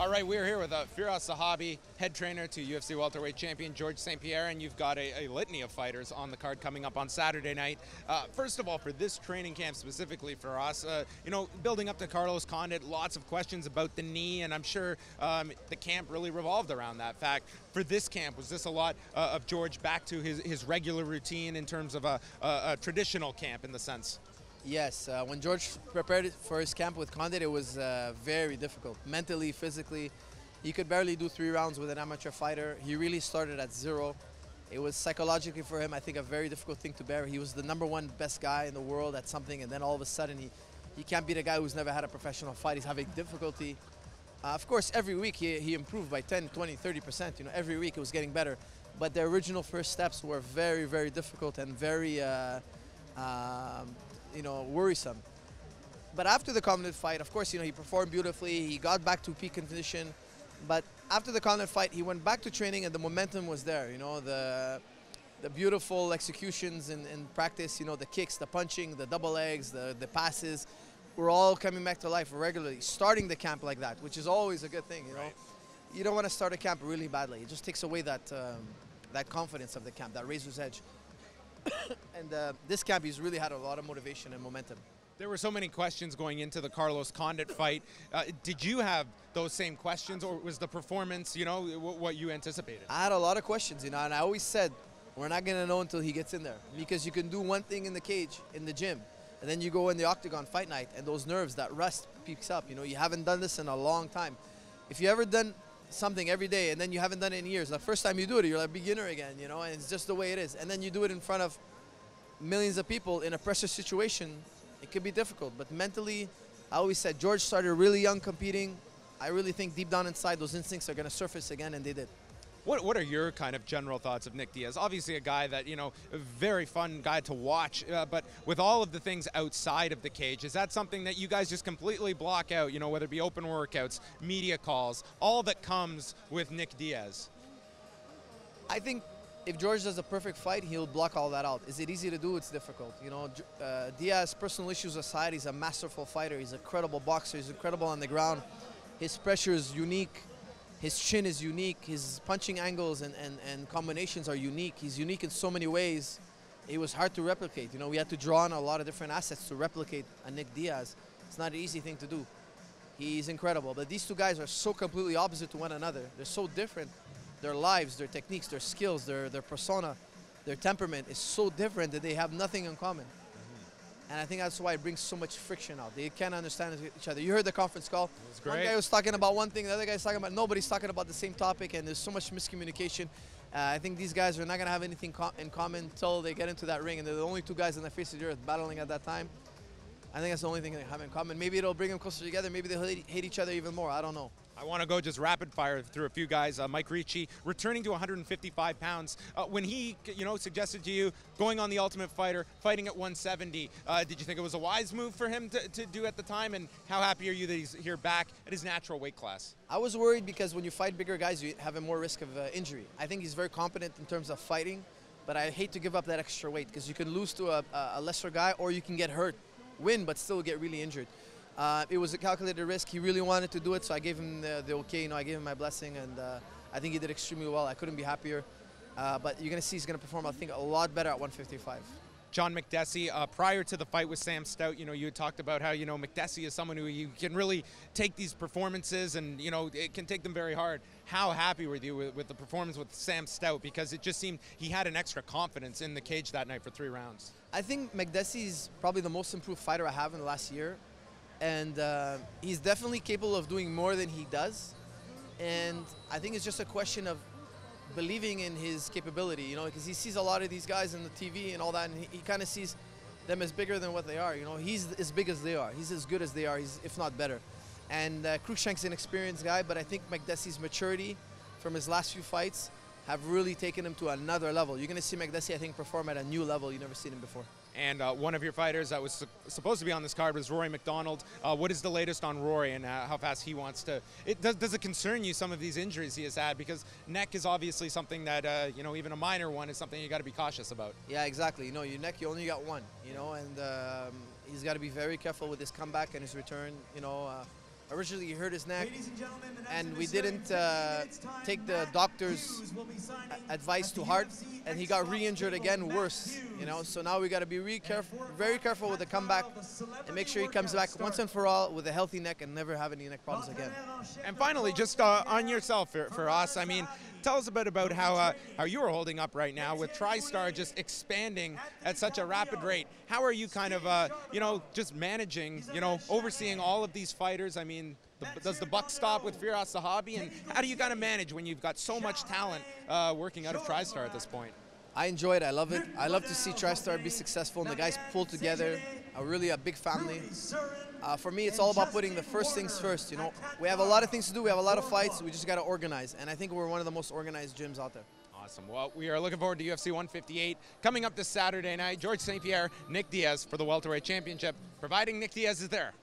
All right, we're here with Firas Zahabi, head trainer to UFC welterweight champion George St-Pierre, and you've got a litany of fighters on the card coming up on Saturday night. First of all, for this training camp specifically for us, building up to Carlos Condit, lots of questions about the knee, and I'm sure the camp really revolved around that fact. For this camp, was this a lot of George back to his regular routine in terms of a traditional camp in the sense? Yes, when George prepared for his camp with Condit, it was very difficult. Mentally, physically, he could barely do 3 rounds with an amateur fighter. He really started at 0. It was psychologically for him, I think, a very difficult thing to bear. He was the #1 best guy in the world at something, and then all of a sudden he can't beat a guy who's never had a professional fight. He's having difficulty. Of course, every week he improved by 10, 20, 30%. You know, every week it was getting better. But the original first steps were very, very difficult and very worrisome. But after the Condit fight, of course, he performed beautifully. He got back to peak condition. But after the Condit fight, he went back to training, and the momentum was there. The beautiful executions in practice. The kicks, the punching, the double legs, the passes, were all coming back to life regularly. Starting the camp like that, which is always a good thing. Right. You don't want to start a camp really badly. It just takes away that confidence of the camp, that razor's edge. And this camp, he's really had a lot of motivation and momentum. There were so many questions going into the Carlos Condit fight. Did you have those same questions, or was the performance, what you anticipated? I had a lot of questions, and I always said, we're not going to know until he gets in there. Because you can do one thing in the cage, in the gym, and then you go in the octagon fight night, and those nerves, that rust peaks up. You haven't done this in a long time. If you ever done something every day and then you haven't done it in years, the first time you do it, you're like a beginner again, and it's just the way it is. And then you do it in front of millions of people in a pressure situation, it could be difficult. But mentally, I always said, George started really young competing. I really think deep down inside, those instincts are going to surface again, and they did. What are your kind of general thoughts of Nick Diaz? Obviously a guy that, a very fun guy to watch, but with all of the things outside of the cage, is that something that you guys just completely block out, whether it be open workouts, media calls, all that comes with Nick Diaz? I think if George does a perfect fight, he'll block all that out. Is it easy to do? It's difficult. Diaz, personal issues aside, he's a masterful fighter. He's a credible boxer. He's incredible on the ground. His pressure is unique. His chin is unique. His punching angles and combinations are unique. He's unique in so many ways. It was hard to replicate. We had to draw on a lot of different assets to replicate a Nick Diaz. It's not an easy thing to do. He's incredible. But these two guys are so completely opposite to one another. They're so different. Their lives, their techniques, their skills, their persona, their temperament is so different that they have nothing in common. And I think that's why it brings so much friction out. They can't understand each other. You heard the conference call. It was great. One guy was talking about one thing, the other guy's talking about, nobody's talking about the same topic, and there's so much miscommunication. I think these guys are not going to have anything in common until they get into that ring, and they're the only 2 guys on the face of the earth battling at that time. I think that's the only thing they have in common. Maybe it'll bring them closer together. Maybe they'll hate each other even more. I don't know. I want to go just rapid fire through a few guys. Mike Ricci, returning to 155 pounds. When he, suggested to you going on the Ultimate Fighter, fighting at 170, did you think it was a wise move for him to do at the time? And how happy are you that he's here back at his natural weight class? I was worried because when you fight bigger guys, you have a more risk of injury. I think he's very competent in terms of fighting, but I hate to give up that extra weight because you can lose to a lesser guy, or you can get hurt, win, but still get really injured. It was a calculated risk. He really wanted to do it, so I gave him the okay. I gave him my blessing, and I think he did extremely well. I couldn't be happier. But you're going to see he's going to perform, I think, a lot better at 155. John Makdessi, prior to the fight with Sam Stout, you had talked about how, Makdessi is someone who you can really take these performances and, it can take them very hard. How happy were you with the performance with Sam Stout? Because it just seemed he had an extra confidence in the cage that night for 3 rounds. I think Makdessi is probably the most improved fighter I have in the last year. And he's definitely capable of doing more than he does. And I think it's just a question of believing in his capability, because he sees a lot of these guys on the TV and all that, and he kind of sees them as bigger than what they are. He's as big as they are. He's as good as they are, if not better. And Cruikshank's an experienced guy, but I think Makdessi's maturity from his last few fights have really taken him to another level. You're going to see Makdessi, I think, perform at a new level you've never seen him before. And one of your fighters that was supposed to be on this card was Rory MacDonald. What is the latest on Rory and how fast he wants to? Does it concern you, some of these injuries he has had? Because neck is obviously something that, even a minor one is something you got to be cautious about. Yeah, exactly. Your neck, you only got one, and he's got to be very careful with his comeback and his return. Originally, he hurt his neck, and we didn't take the doctor's advice to heart, and he got re-injured again, worse. You know, so now we got to be very careful with the comeback, and make sure he comes back once and for all with a healthy neck and never have any neck problems again. And finally, just on yourself, for us, I mean, tell us a bit about how you are holding up right now with TriStar just expanding at such a rapid rate. How are you kind of, you know, just managing, you know, overseeing all of these fighters? I mean, does the buck stop with Firas Zahabi? And how do you kind of manage when you've got so much talent working out of TriStar at this point? I enjoy it. I love it. I love to see TriStar be successful and the guys pull together. Really a big family. For me, it's all about putting the first things first. You know, we have a lot of things to do. We have a lot of fights. We just got to organize. And I think we're one of the most organized gyms out there. Awesome. Well, we are looking forward to UFC 158 coming up this Saturday night. George St-Pierre, Nick Diaz for the welterweight championship, providing Nick Diaz is there.